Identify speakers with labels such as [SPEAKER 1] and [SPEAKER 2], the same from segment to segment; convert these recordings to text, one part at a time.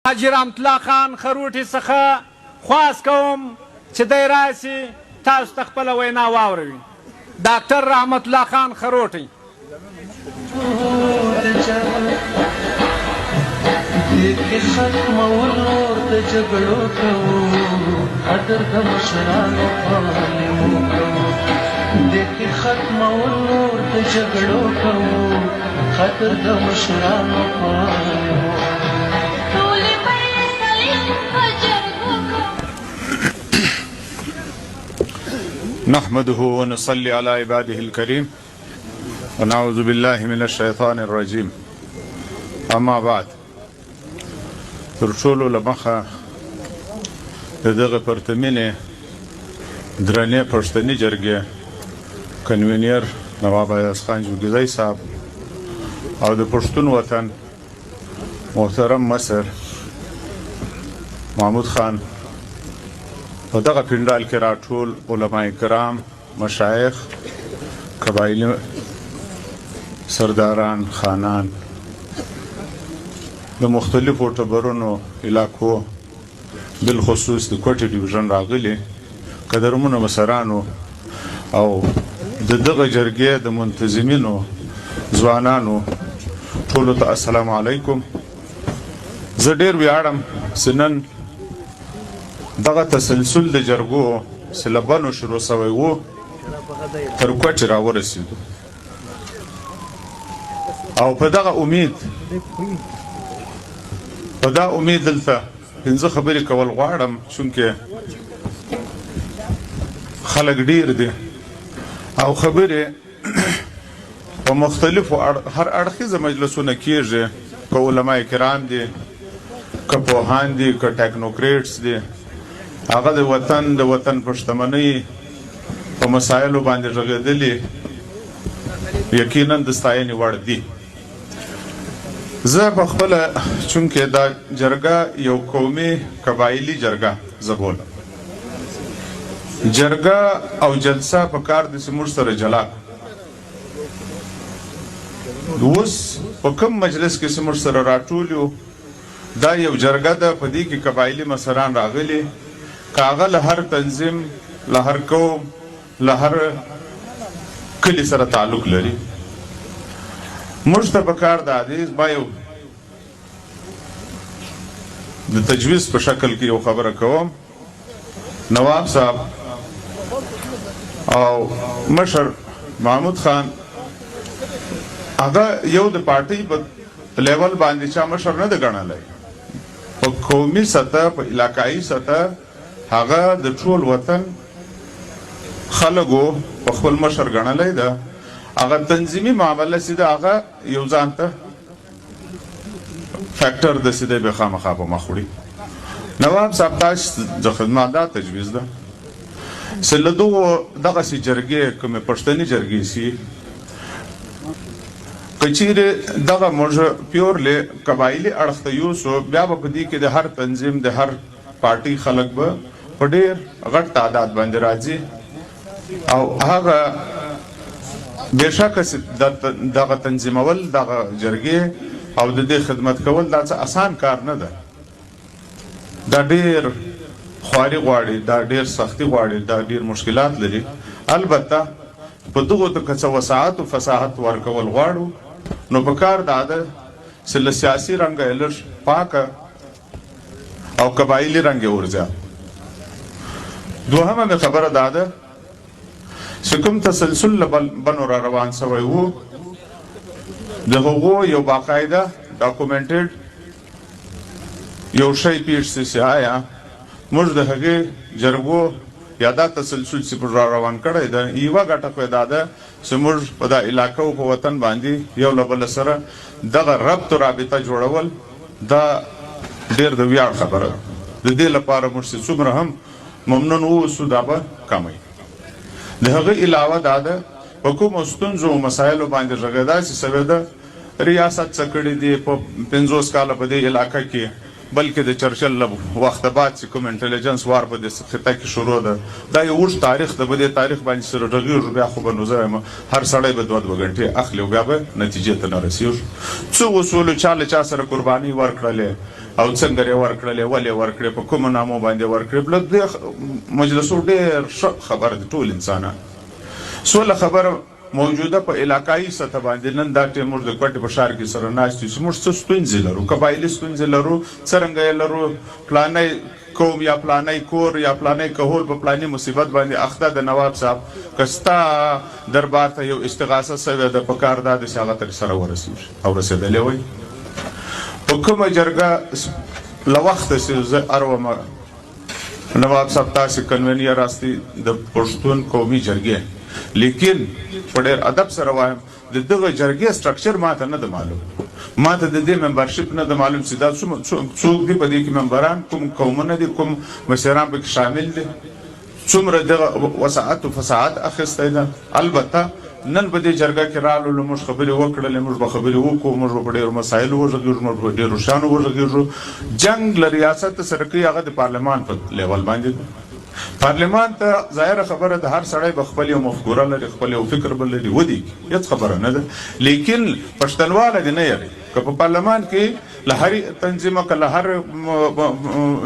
[SPEAKER 1] حاجی رحمت الله خان خروټي څخه خواست کوم چې دی راشي تاسو ته خپله وینا واوروي. ډاکټر رحمت الله خان خروټي.
[SPEAKER 2] لیکي ختمول نور د جګړو کوو قدر د مشرانو پالمو کوو لیکي ختمول نور د جګړو کوو قدر د مشرانو پالمو
[SPEAKER 3] نحمده ونصلي على عباده الكريم ونعوذ بالله من الشيطان الرجيم. اما بعد، تر ټولو له مخه د دغه پرتمینې درنې پښتني جرګې کنوینر نواب ایاز خان جوګیزی صاحب او د پښتون وطن محترم مصر محمود خان په دغه پنډال کې راټول علماء کرام، مشایخ، قبایلي سرداران، خانان د مختلفو ټبرونو علاقو بالخصوص د کوټې ډیویژن راغلي قدرمنو مشرانو او د دغه جرګې د منتظمینو ځوانانو ټولو ته السلام علیکم. زه ډېر ویاړم چې نن دغه تسلسل د جرګو چې له بنو شروع سوی و تر کوټې راورسېدو او په دغه امید دلته پنځه خبرې کول غواړم چونکې خلک ډېر دي او خبرې په مختلفو هر اړخیزه مجلسونه کېږي، که علما کرام دي، که پوهان دي، که ټیکنوکریټس دي، هغه د وطن په شتمنۍ په مسایلو باندې غږېدلي یقینا د ستاینې وړ دي. زه په خپله چونکې دا جرګه یو قومي قبایلي جرګه زه بولم، جرګه او جلسه په کار دي چې موږ سره جلا اوس په کوم مجلس کې چې موږ سره راټول یو دا یو جرګه ده، په دې کې قبایلي مشران راغلي، که هغه له هر تنظیم، له هر قوم، له هر کلي سره تعلق لري. موږ ته پکار دا دی ما یو د تجویز په شکل کې یو خبره کوم. نواب صاحب او مشر محمود خان هغه یو د پارټۍ په لیول باندې چا مشر نه دی ګڼلی، په قومي سطح، په علاقایي سطح هغه د ټول وطن خلکو په خپل مشر ګڼلی ده. هغه تنظیمي معامله چې ده هغه یو ځان ته فیکټر ده چې دی به خامخا په مخ وړي. نواب صاحب تاسو د خدمت دا تجویز ده چې له دغسې جرګې کومې پښتني جرګې سي که چیرې دغه موږ پیورلی قبایلي اړخ ته یوسو، بیا به په دې کې د هر تنظیم، د هر پارټۍ خلک به په ډېر غټ تعداد باندې راځي او هغه بېشکه دغه تنظیمول دغه جرګې او د دې خدمت کول دا څه اسان کار نه ده، دا ډېر خواري غواړي، دا ډېر سختي غواړي، دا ډېر مشکلات لري. البته په دغو ته که څه وسعت او فصاحت ورکول غواړو نو په کار دا ده چې له سیاسي رنګه یې لږ پاکه او قبایلي رنګ یې ورزیات. دوهمه مې خبره دا ده چې کوم تسلسل له بنو را روان سوی و د هغو یو باقاعده ډاکومنټډ یو شی پیښ چې آیا موږ د هغې جرګو یا دا تسلسل چې پر را روان کړی ده یوه ګټه خو یې دا ده چې موږ په دا علاقه او په وطن باندې یو له بله سره دغه ربط و رابطه جوړول دا ډېر د ویاړ خبره ده. د دې لپاره موږ چې څومره هم ممنون واوسو دا به کمی. د هغې علاوه دا ده په کومو ستونزو او مسایلو باندې غږېدا چې سوی ده ریاست څه کړي دي په 50 کاله په دې علاقه کې بلکې د چرچل له وخته بعد چې کوم انټلیجنس وار په دې خطه کې شروع ده دا یو اوږد تاریخ ده. په دې تاریخ باندې سره غږیږو بیا خو به نو زه وایم هر سړی به 2 غنټې اخلي او بیا به نتیجې ته نه رسېږو. څو اصولو چا له چا سره قرباني ورکړلې او څنګه یې ورکړلې ولې ورکړې په کومو نامو باندې ورکړې بله دې مجلسو ډېر ښه خبره ده ټول انسانان. سوله خبره موجوده په علاقایي سطح باندې نن دا ټیم موږ د کوټې په ښار کې سره ناست یو چې موږ څه ستونزې لرو، قبایلي ستونزې لرو، څرنګه یې لرو، پلانی قوم یا پلانی کور یا پلانی کهول په پلانی مصیبت باندې اخته د نواب صاحب که ستا دربار ته یو استغاثه سوې ده په کار دا ده چې هغه تر سره ورسېږي او رسېدلی وای. په کومه جرګه له وخته چې زه ارومه نواب صاحب تاسې کنوینیر راستي د پښتون قومي جرګې، لیکن په ډېر ادب سره وایم د دغه جرګې سټرکچر ماته نه ده معلوم، ماته د دې ممبرشپ نه ده معلوم چې دا څوک دي په دې کې ممبران، کوم قومونه دي، کوم مشران پکې شامل دي، څومره دغه وسعت او فصاحت اخیستی ده. البته نن په دې جرګه کې رالو موږ خبرې وکړلې، موږ به خبرې وکړو، موږ به په ډېرو مسایلو وغږېږو، موږ به په ډېرو شیانو وغږېږو. جنګ له ریاست سره کوي هغه د پارلمان په لیول باندې ده. پارلمان ته ظاهره خبره ده هر سړی به خپل یو مفکوره لري، خپل یو فکر به لري، ودی هېڅ خبره نه ده. لیکن پښتنواله دې نه یری که په پارلمان کې له هرې تنظیمه که له هر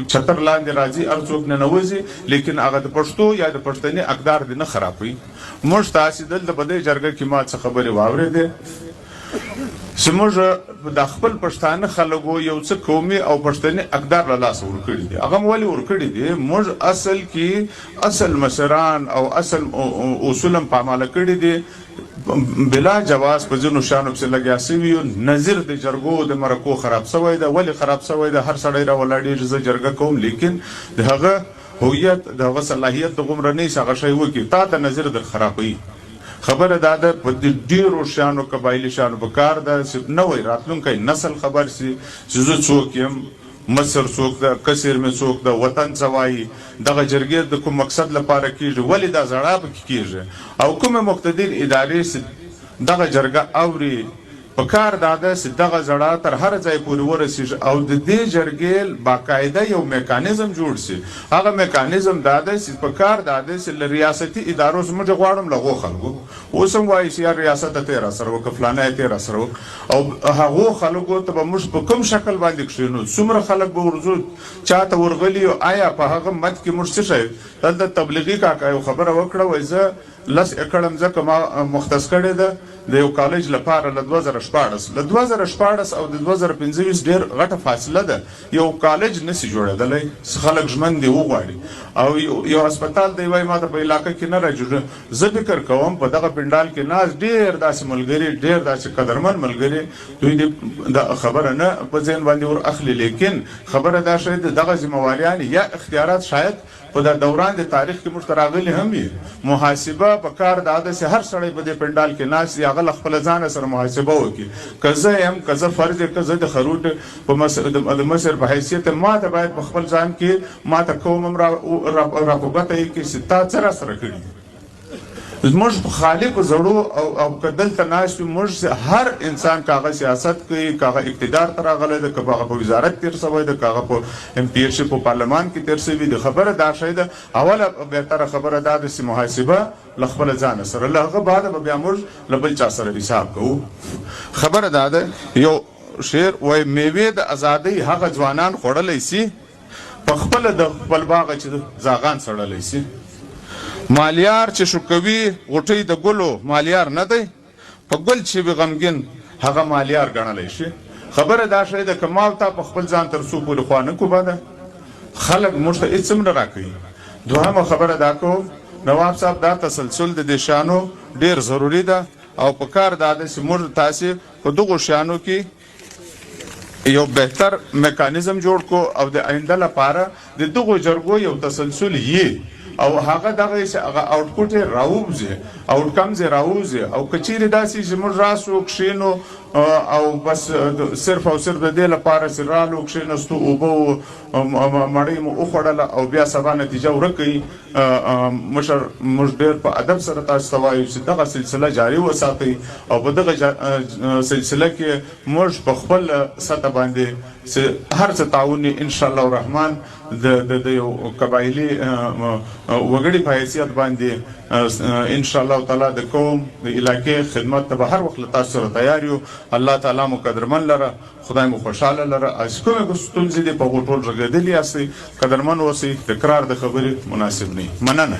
[SPEAKER 3] چتر لاندې راځي هر څوک ننوځي، لیکن هغه د پښتو یا د پښتني اقدار دې نه خرابوي. موږ تاسې دلته په دې جرګه کې ما څه خبرې واورېدې چې موږ د خپل پښتانه خلکو یو څه قومي او پښتني اقدار له لاسه ورکړي دي. هغه ولې ورکړي دي؟ موږ اصل کې اصل مشران او اصل اصول هم پاماله کړي دي، بلا جواز په ځینو شیانو پسې لګیا سوي یو. نظیر د جرګو د مرکو خراب سوی ده. ولې خراب سوی ده؟ هر سړی راولاړېږي زه جرګه کوم، لیکن د هغه هویت د هغه صلاحیت د غومره نه هغه شی وکړي تا ته نظیر در خرابوي. خبره دا ده په ډېرو شیانو قبایلي شیانو په کار ده چې نوی راتلونکی نسل خبر سي چې زه څوک یم، مصر څوک ده، کثیر مې څوک ده، وطن څه وایي، دغه جرګې د کوم مقصد لپاره کېږي، ولې دا زړه پکې کېږي او کومې مقتدر ادارې چې دغه جرګه اوري په کار دا ده چې دغه زړه تر هر ځای پورې ورسېږي او د دې جرګې باقاعده یو میکانیزم جوړ شي. هغه میکانیزم دا ده چې په کار دا ده چې له ریاستي ادارو زموږ غواړم له هغو خلکو اوس هم وایي چې یا ریاست ته یې راسره وکړه، فلانه یې ته یې راسره وکړه او هغو خلکو ته به موږ په کوم شکل باندې کښېنو، څومره خلک به ورځو چا ته ورغلي یو. آیا په هغه مد کې موږ څه شی دلته تبلیغي کاکا یو خبره وکړه وایي زه 10 ایکړ ځمکه ما مختص کړې ده د یو کالج لپاره له 2014 له 2014 او د 2025 ډېر غټه فاصله ده. یو کالج نسي جوړېدلی، خلک ژمن دي وغواړي او یو هسپتال دی وایي ما ته په علاقه کې نه راجوړ. زه فکر کوم په دغه پنډال کې ناست ډېر داسې ملګري، ډېر داسې قدرمن ملګري دوی دې د خبره نه په ذهن باندې ور اخلي، لیکن خبره دا شاید دغه ذمهواریان یا اختیارات شاید په دا دوران د تاریخ کې موږ ته راغلي هم وي. محاسبه په کار دا ده چې هر سړی په دې پنډال کې ناست هغه له خپله ځانه سره محاسبه وکړي که زه یم، که زه فرد یم، که زه د خروټ د مصر په حیثیت ما ته باید په خپل ځان کې ما ته کوم هم را په ګوته یې کړي چې تا څه راسره کړي. موږ په خالق زړو او که دلته ناست یو موږ هر انسان که هغه سیاست کوي، که هغه اقتدار ته راغلی ده، که هغه په وزارت تېر سوی ده، که هغه په MP په پارلمان کې تېر سوي دي، خبره دا شی ده اوله بهتره خبره دا ده چې محاسبه له خپله ځانه سره، له هغه بعده به بیا موږ له بل چا سره حساب کوو. خبره دا ده یو شعر وایي میوې د ازادۍ هغه ځوانان خوړلی سي په خپله د خپل باغه چې زاغان سړلی سي. مالیار چې شو کوي غوټۍ د ګلو مالیار نه دی، په ګل چې وي غمګین هغه مالیار ګڼلی شي. خبره دا شی ده که ما او تا په خپل ځان تر څو پورې خوا نه کړو بده خلک موږ ته هېڅ هم نه راکوي. دوهمه خبره دا کوم نواب صاحب دا تسلسل د دې شیانو ډېر ضروري ده او په کار دا ده چې موږ تاسې په دغو شیانو کې یو بهتر میکانیزم جوړ کو او د آینده لپاره د دغو جرګو یو تسلسل یي او هغه دغه هغه آوټپوټ یې راووځي، آوټکمز یې راووځي او که چیرې داسې چې موږ راسو کښېنو او بس صرف او صرف د دې لپاره چې رالو کښېنستو اوبه مړۍ مو وخوړله او بیا سبا نتیجه ورکوي مشر موږ ډېر په ادب سره تاسو ته وایو چې دغه سلسله جاري وساتئ او په دغه سلسله کې موږ په خپل سطح باندې هر څه تعاون ان شاء الله الرحمن د یو قبایلي وګړي په حیثیت باندې ان شاء الله تعالی د قوم د علاقې خدمت ته به هر وخت له تاسو سره تیار یو. الله تعالی مو قدرمن لره، خدای مو خوشحاله لره. از کومې ستونزې دي په هغو ټول رغېدلي یاستئ، قدرمن اوسئ. تکرار د خبرې مناسب نه. مننه.